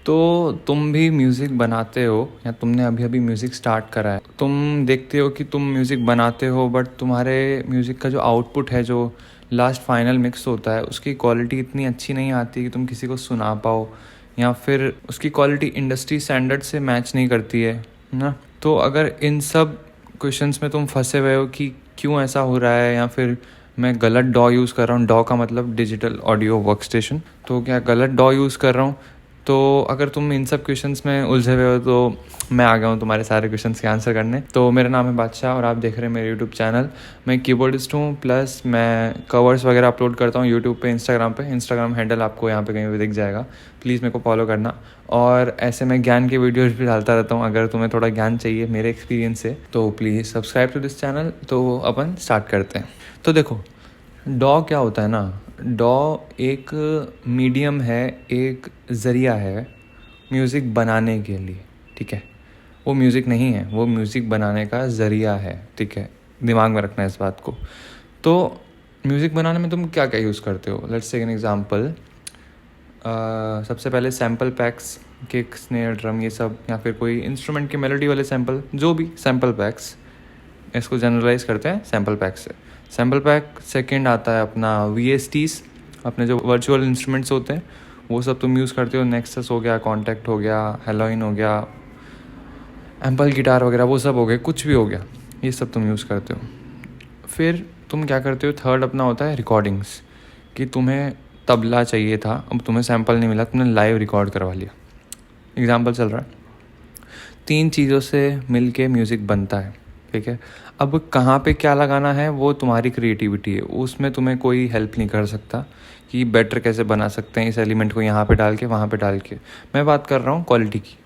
तो तुम भी म्यूज़िक बनाते हो या तुमने अभी अभी म्यूज़िक स्टार्ट करा है, तुम देखते हो कि तुम म्यूज़िक बनाते हो बट तुम्हारे म्यूज़िक का जो आउटपुट है, जो लास्ट फाइनल मिक्स होता है, उसकी क्वालिटी इतनी अच्छी नहीं आती कि तुम किसी को सुना पाओ, या फिर उसकी क्वालिटी इंडस्ट्री स्टैंडर्ड से मैच नहीं करती है ना। तो अगर इन सब क्वेश्चंस में तुम फंसे हुए हो कि क्यों ऐसा हो रहा है, या फिर मैं गलत डॉ यूज़ कर रहा हूँ, डॉ का मतलब डिजिटल ऑडियो वर्कस्टेशन, तो क्या गलत डॉ यूज़ कर रहा हूँ, तो अगर तुम इन सब क्वेश्चंस में उलझे हुए हो तो मैं आ गया हूँ तुम्हारे सारे क्वेश्चंस के आंसर करने। तो मेरा नाम है बादशाह और आप देख रहे हैं मेरे यूट्यूब चैनल। मैं कीबोर्डिस्ट हूँ, प्लस मैं कवर्स वगैरह अपलोड करता हूँ यूट्यूब पे, इंस्टाग्राम हैंडल आपको यहाँ पे कहीं भी दिख जाएगा, प्लीज़ मेरे को फॉलो करना। और ऐसे मैं ज्ञान के वीडियोज़ भी डालता रहता हूँ, अगर तुम्हें थोड़ा ज्ञान चाहिए मेरे एक्सपीरियंस से तो please subscribe to this channel. तो अपन स्टार्ट करते हैं। तो देखो, डॉ क्या होता है ना, डॉ एक मीडियम है, एक ज़रिया है म्यूज़िक बनाने के लिए, ठीक है। वो म्यूज़िक नहीं है, वो म्यूज़िक बनाने का ज़रिया है, ठीक है। दिमाग में रखना है इस बात को। तो म्यूज़िक बनाने में तुम क्या क्या यूज़ करते हो, लेट्स टेक एन एग्जांपल। सबसे पहले sample PACS, kick, snare, drum, ये सब, या फिर कोई इंस्ट्रूमेंट के मेलोडी वाले सैम्पल, जो भी सैम्पल पैक्स, इसको जनरलाइज करते हैं सैम्पल पैक से। सैम्पल पैक सेकंड आता है अपना VSTs, अपने जो वर्चुअल इंस्ट्रूमेंट्स होते हैं वो सब तुम यूज़ करते हो। नेक्सस हो गया, कॉन्टैक्ट हो गया, हेलोइन हो गया, एम्पल गिटार वगैरह, वो सब हो गए, कुछ भी हो गया, ये सब तुम यूज़ करते हो। फिर तुम क्या करते हो, थर्ड अपना होता है रिकॉर्डिंग्स, कि तुम्हें तबला चाहिए था, अब तुम्हें सैम्पल नहीं मिला, तुमने लाइव रिकॉर्ड करवा लिया, एग्जाम्पल चल रहा है। 3 चीज़ों से मिल के म्यूज़िक बनता है, ठीक है। अब कहाँ पे क्या लगाना है वो तुम्हारी क्रिएटिविटी है, उसमें तुम्हें कोई हेल्प नहीं कर सकता कि बेटर कैसे बना सकते हैं इस एलिमेंट को यहाँ पे डाल के, वहाँ पे डाल के। मैं बात कर रहा हूँ क्वालिटी की।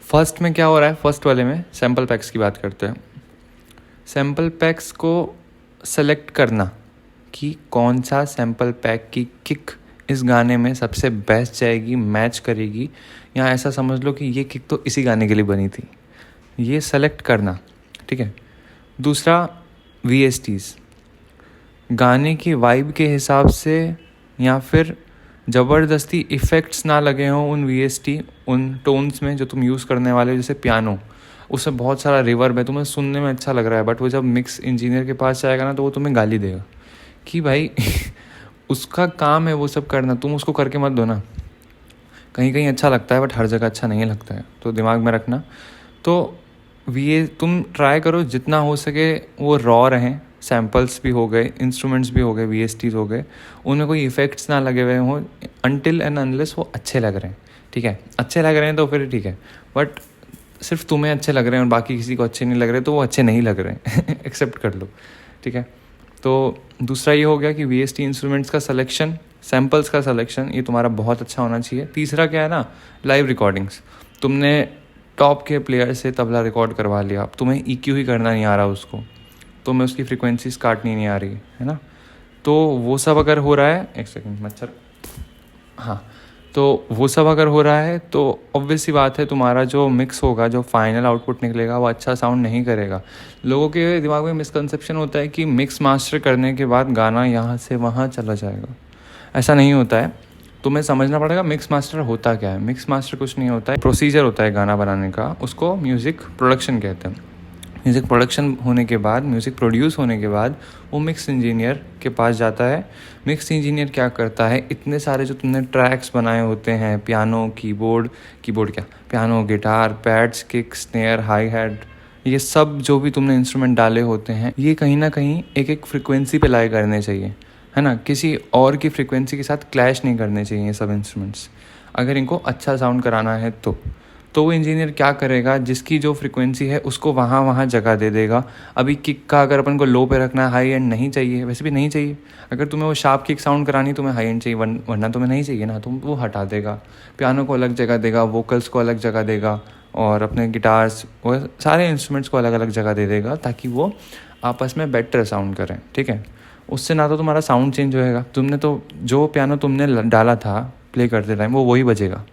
फर्स्ट में क्या हो रहा है, फर्स्ट वाले में सैम्पल पैक्स की बात करते हैं। सैम्पल पैक्स को सेलेक्ट करना कि कौन सा सैम्पल पैक की किक इस गाने में सबसे बेस्ट जाएगी, मैच करेगी, या ऐसा समझ लो कि ये किक तो इसी गाने के लिए बनी थी, ये सेलेक्ट करना, ठीक है। दूसरा VSTs, गाने की वाइब के हिसाब से, या फिर ज़बरदस्ती इफ़ेक्ट्स ना लगे हों उन VST, उन टोन्स में जो तुम यूज़ करने वाले हो। जैसे पियानो, उसमें बहुत सारा रिवर्ब है, तुम्हें सुनने में अच्छा लग रहा है, बट वो जब मिक्स इंजीनियर के पास जाएगा ना तो वो तुम्हें गाली देगा कि भाई उसका काम है वो सब करना, तुम उसको करके मत दो ना। कहीं कहीं अच्छा लगता है बट हर जगह अच्छा नहीं लगता है, तो दिमाग में रखना। तो तुम ट्राई करो जितना हो सके वो रॉ रहें, सैम्पल्स भी हो गए, इंस्ट्रूमेंट्स भी हो गए, VSTs हो गए, उनमें कोई इफ़ेक्ट्स ना लगे हुए हों, अनटिल एंड अनलेस वो अच्छे लग रहे हैं, ठीक है। अच्छे लग रहे हैं तो फिर ठीक है, बट सिर्फ तुम्हें अच्छे लग रहे हैं और बाकी किसी को अच्छे नहीं लग रहे तो वो अच्छे नहीं लग रहे हैं एक्सेप्ट कर लो, ठीक है। तो दूसरा ये हो गया कि VST इंस्ट्रूमेंट्स का सिलेक्शन, सैम्पल्स का सिलेक्शन, ये तुम्हारा बहुत अच्छा होना चाहिए। तीसरा क्या है ना, लाइव रिकॉर्डिंग्स। तुमने टॉप के प्लेयर से तबला रिकॉर्ड करवा लिया, अब तुम्हें EQ ही करना नहीं आ रहा उसको, तो मैं उसकी फ्रीक्वेंसीज काटनी नहीं आ रही है ना। तो वो सब अगर हो रहा है, एक सेकंड मच्छर, हाँ, तो वो सब अगर हो रहा है तो ऑब्वियस सी बात है तुम्हारा जो मिक्स होगा, जो फाइनल आउटपुट निकलेगा वो अच्छा साउंड नहीं करेगा। लोगों के दिमाग में मिसकंसेप्शन होता है कि मिक्स मास्टर करने के बाद गाना यहाँ से वहाँ चला जाएगा, ऐसा नहीं होता है। तुम्हें समझना पड़ेगा मिक्स मास्टर होता क्या है। मिक्स मास्टर कुछ नहीं होता है, प्रोसीजर होता है गाना बनाने का, उसको म्यूज़िक प्रोडक्शन कहते हैं। म्यूज़िक प्रोडक्शन होने के बाद, म्यूज़िक प्रोड्यूस होने के बाद वो मिक्स इंजीनियर के पास जाता है। मिक्स इंजीनियर क्या करता है, इतने सारे जो तुमने ट्रैक्स बनाए होते हैं, पियानो, कीबोर्ड क्या, piano, guitar, pads, kick, snare, hi hat, ये सब जो भी तुमने इंस्ट्रूमेंट डाले होते हैं, ये कहीं ना कहीं एक एक फ्रिक्वेंसी पे लाई करने चाहिए, है ना। किसी और की फ्रिक्वेंसी के साथ क्लैश नहीं करने चाहिए ये सब इंस्ट्रूमेंट्स, अगर इनको अच्छा साउंड कराना है तो वो इंजीनियर क्या करेगा, जिसकी जो फ्रिक्वेंसी है उसको वहाँ जगह दे देगा। अभी किक का अगर अपन को लो पे रखना है, हाई एंड नहीं चाहिए, वैसे भी नहीं चाहिए। अगर तुम्हें वो शार्प किक साउंड करानी तुम्हें हाई एंड चाहिए, वरना तुम्हें नहीं चाहिए ना, तुम वो हटा देगा। पियानो को अलग जगह देगा, वोकल्स को अलग जगह देगा, और अपने गिटार्स और सारे इंस्ट्रूमेंट्स को अलग अलग जगह दे देगा, ताकि वो आपस में बेटर साउंड करें, ठीक है। उससे ना तो तुम्हारा साउंड चेंज होएगा, तुमने तो जो पियानो तुमने डाला था प्ले करते टाइम वो वही बजेगा,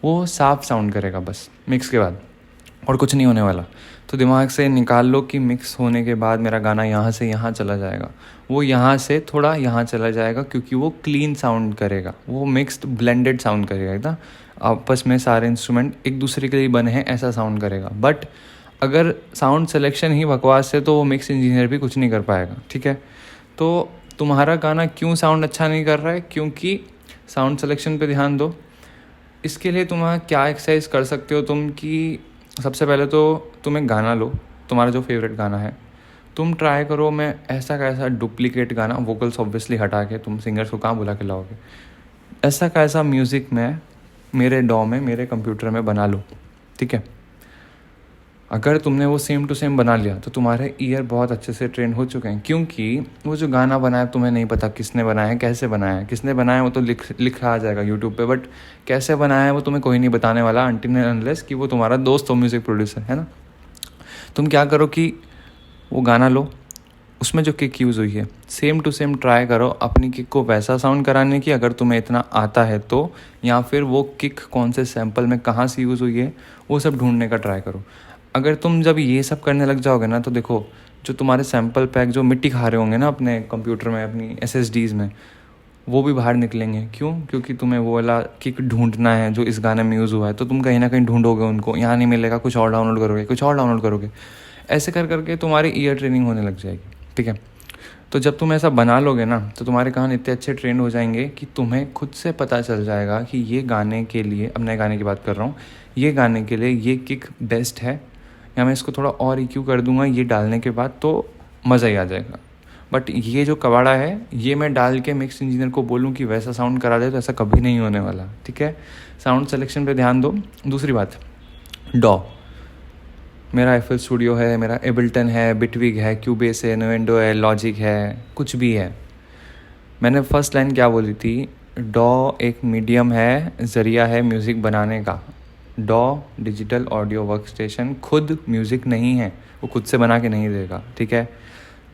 वो साफ साउंड करेगा बस मिक्स के बाद, और कुछ नहीं होने वाला। तो दिमाग से निकाल लो कि मिक्स होने के बाद मेरा गाना यहाँ से यहाँ चला जाएगा, वो यहाँ से थोड़ा यहाँ चला जाएगा, क्योंकि वो क्लीन साउंड करेगा, वो मिक्स्ड ब्लेंडेड साउंड करेगा एकदम आपस में सारे इंस्ट्रूमेंट एक दूसरे के लिए बने हैं ऐसा साउंड करेगा। बट अगर साउंड सिलेक्शन ही बकवास है तो वो मिक्स इंजीनियर भी कुछ नहीं कर पाएगा, ठीक है। तो तुम्हारा गाना क्यों साउंड अच्छा नहीं कर रहा है, क्योंकि साउंड सिलेक्शन पे ध्यान दो। इसके लिए तुम क्या एक्सरसाइज कर सकते हो तुम कि सबसे पहले तो तुम एक गाना लो, तुम्हारा जो फेवरेट गाना है, तुम ट्राई करो मैं ऐसा कैसा डुप्लीकेट गाना, वोकल्स ऑब्वियसली हटा के, तुम सिंगर्स को कहाँ बुला के लाओगे, ऐसा कैसा म्यूज़िक मैं मेरे डॉ में मेरे कंप्यूटर में बना लूँ, ठीक है। अगर तुमने वो सेम टू सेम बना लिया तो तुम्हारे ईयर बहुत अच्छे से ट्रेन हो चुके हैं, क्योंकि वो जो गाना बनाया तुम्हें नहीं पता किसने बनाया है, कैसे बनाया है। किसने बनाया है वो तो लिखा आ जाएगा यूट्यूब पे, बट कैसे बनाया है वो तुम्हें कोई नहीं बताने वाला अनटिल एंड अनलेस कि वो तुम्हारा दोस्त हो म्यूज़िक प्रोड्यूसर, है ना। तुम क्या करो कि वो गाना लो, उसमें जो किक यूज़ हुई है सेम टू सेम ट्राई करो अपनी किक को वैसा साउंड कराने की, अगर तुम्हें इतना आता है तो, या फिर वो किक कौन से सैम्पल में कहाँ से यूज़ हुई है वो सब ढूंढने का ट्राई करो। अगर तुम जब ये सब करने लग जाओगे ना तो देखो जो तुम्हारे सैम्पल पैक जो मिट्टी खा रहे होंगे ना अपने कंप्यूटर में, अपनी SSDs में, वो भी बाहर निकलेंगे। क्यों? क्योंकि तुम्हें वो वाला किक ढूंढना है जो इस गाने में यूज़ हुआ है, तो तुम कहीं ना कहीं ढूंढोगे उनको, यहाँ नहीं मिलेगा, कुछ और डाउनलोड करोगे, कुछ और डाउनलोड करोगे, ऐसे कर करके तुम्हारी ईयर ट्रेनिंग होने लग जाएगी, ठीक है। तो जब तुम ऐसा बना लोगे ना तो तुम्हारे कान इतने अच्छे ट्रेंड हो जाएंगे कि तुम्हें खुद से पता चल जाएगा कि ये गाने के लिए, अब नए गाने की बात कर रहा हूँ, ये गाने के लिए ये किक बेस्ट है, या मैं इसको थोड़ा और EQ कर दूंगा ये डालने के बाद तो मज़ा ही आ जाएगा। बट ये जो कबाड़ा है ये मैं डाल के मिक्स इंजीनियर को बोलूँ कि वैसा साउंड करा दे तो ऐसा कभी नहीं होने वाला, ठीक है। साउंड सिलेक्शन पे ध्यान दो। दूसरी बात, डॉ, मेरा FL स्टूडियो है, मेरा एबल्टन है, बिटविग है, क्यूबेस है, नोवेंडो है, लॉजिक है, कुछ भी है। मैंने फर्स्ट लाइन क्या बोली थी, डॉ एक मीडियम है, ज़रिया है म्यूज़िक बनाने का। डॉ डिजिटल ऑडियो वर्क स्टेशन खुद म्यूज़िक नहीं है, वो खुद से बना के नहीं देगा, ठीक है।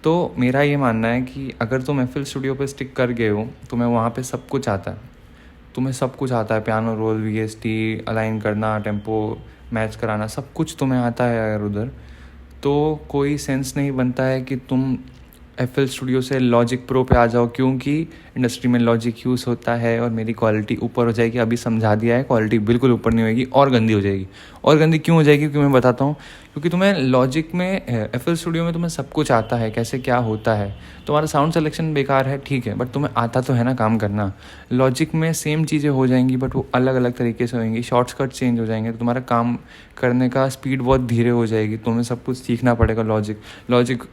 तो मेरा ये मानना है कि अगर तुम FL स्टूडियो पे स्टिक कर गए हो, तुम्हें वहाँ पे सब कुछ आता है, तुम्हें सब कुछ आता है, पियानो रोल, VST अलाइन करना, टेम्पो मैच कराना, सब कुछ तुम्हें आता है अगर उधर, तो कोई सेंस नहीं बनता है कि तुम FL स्टूडियो से लॉजिक प्रो पे आ जाओ, क्योंकि इंडस्ट्री में लॉजिक यूज़ होता है और मेरी क्वालिटी ऊपर हो जाएगी। अभी समझा दिया है, क्वालिटी बिल्कुल ऊपर नहीं होगी और गंदी हो जाएगी। और गंदी क्यों हो जाएगी, क्योंकि मैं बताता हूँ, क्योंकि तुम्हें लॉजिक में, FL स्टूडियो में तुम्हें सब कुछ आता है, कैसे क्या होता है। तुम्हारा साउंड सिलेक्शन बेकार है, ठीक है, बट तुम्हें आता तो है ना काम करना। लॉजिक में सेम चीज़ें हो जाएंगी बट वो अलग अलग तरीके से होंगी, शॉर्टकट चेंज हो जाएंगे, तो तुम्हारा काम करने का स्पीड बहुत धीरे हो जाएगी। तुम्हें सब कुछ सीखना पड़ेगा। लॉजिक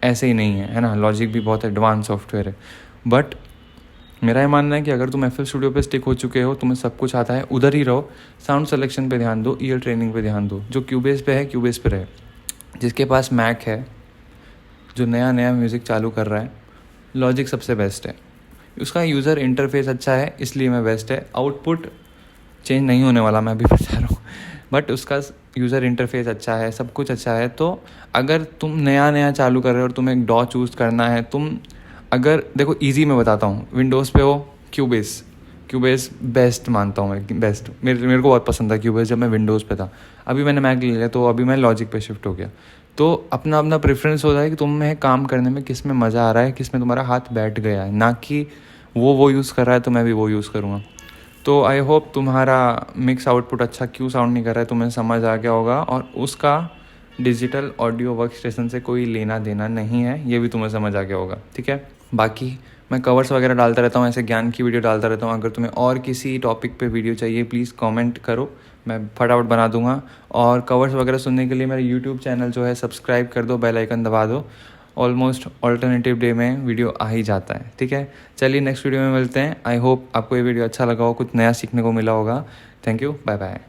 ऐसे ही नहीं है ना, लॉजिक भी बहुत एडवांस सॉफ्टवेयर है। बट मेरा ये मानना है कि अगर तुम FL स्टूडियो पे स्टिक हो चुके हो, तुम्हें सब कुछ आता है, उधर ही रहो। साउंड सिलेक्शन पे ध्यान दो, ईयर ट्रेनिंग पे ध्यान दो। जो क्यूबेस पे है क्यूबेस पे रहे। जिसके पास मैक है, जो नया नया म्यूज़िक चालू कर रहा है, लॉजिक सबसे बेस्ट है। उसका यूज़र इंटरफेस अच्छा है इसलिए मैं बेस्ट है। आउटपुट चेंज नहीं होने वाला, मैं अभी बता रहा हूँ, बट उसका यूज़र इंटरफेस अच्छा है, सब कुछ अच्छा है। तो अगर तुम नया नया चालू कर रहे हो और तुम्हें एक डॉ चूज़ करना है, तुम अगर देखो ईजी मैं बताता हूँ, विंडोज़ पे हो क्यूबेस बेस्ट मानता हूँ मैं, बेस्ट। मेरे को बहुत पसंद था क्यूबेस जब मैं विंडोज़ पे था। अभी मैंने मैक ले लिया तो अभी मैं लॉजिक पे शिफ्ट हो गया। तो अपना अपना प्रेफरेंस होता है कि तुम्हें काम करने में किस में मज़ा आ रहा है, किस में तुम्हारा हाथ बैठ गया है, ना कि वो यूज़ कर रहा है तो मैं भी वो यूज़ करूँगा। तो आई होप तुम्हारा मिक्स आउटपुट अच्छा क्यों साउंड नहीं कर रहा है तुम्हें समझ आ गया होगा, और उसका डिजिटल ऑडियो वर्क स्टेशन से कोई लेना देना नहीं है, ये भी तुम्हें समझ आ गया होगा, ठीक है। बाकी मैं कवर्स वगैरह डालता रहता हूँ, ऐसे ज्ञान की वीडियो डालता रहता हूँ। अगर तुम्हें और किसी टॉपिक पे वीडियो चाहिए प्लीज़ कमेंट करो, मैं फटाफट बना दूंगा। और कवर्स वगैरह सुनने के लिए मेरा यूट्यूब चैनल जो है सब्सक्राइब कर दो, बेल आइकन दबा दो। ऑलमोस्ट ऑल्टरनेटिव डे में वीडियो आ ही जाता है, ठीक है। चलिए नेक्स्ट वीडियो में मिलते हैं। आई होप आपको ये वीडियो अच्छा लगा हो, कुछ नया सीखने को मिला होगा। Thank you, bye bye.